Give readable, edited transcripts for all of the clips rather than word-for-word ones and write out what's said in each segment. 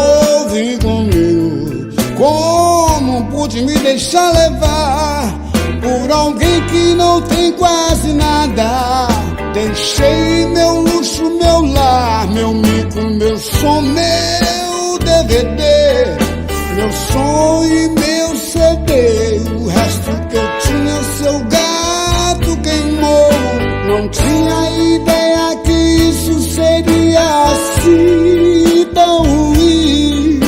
houve comigo? Como pude me deixar levar por alguém que não tem quase nada? Deixei meu luxo, meu lar, meu mico, meu som, meu DVD, meu som e meu CD. O resto que eu tinha, seu gato queimou. Não tinha ideia que isso seria assim tão ruim.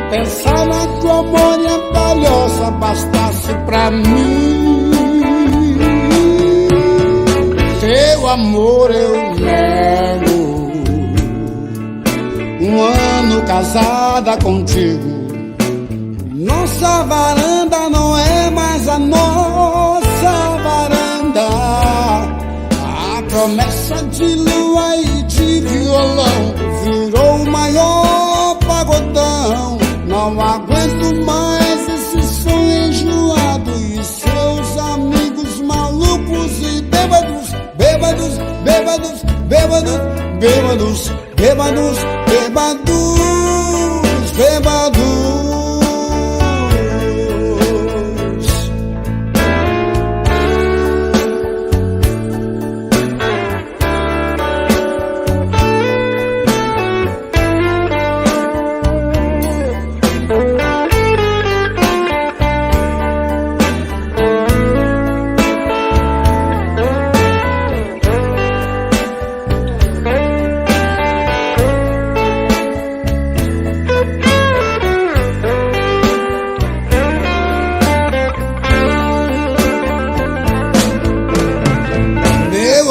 Pensava que o amor e a palhoça bastasse pra mim. Teu amor eu nego, um ano casada contigo. Nossa varanda não é mais a nossa varanda. A promessa de lua e de violão virou o maior pagodão. Não aguento mais esse som enjoado e seus amigos malucos e bêbados, bêbados, bêbados, bêbados, bêbados, bêbados, bêbados, bêbados.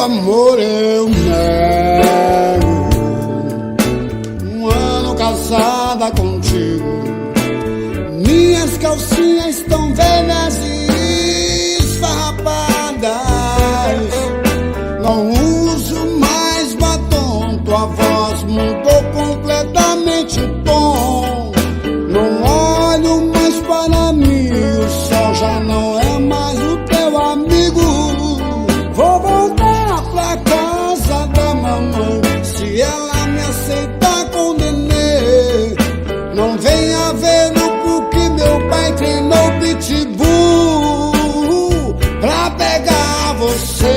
Amor eu nego, um ano casada contigo. Minhas calcinhas estão velhas e esfarrapadas. Não uso mais batom, tua voz mudou completamente o tom. Não olho mais para mim, o sol já não é mais o teu amigo. Vou voltar pra casa da mamãe, se ela me aceitar com nenê. Não venha ver no porque meu pai treinou pitbull pra pegar você.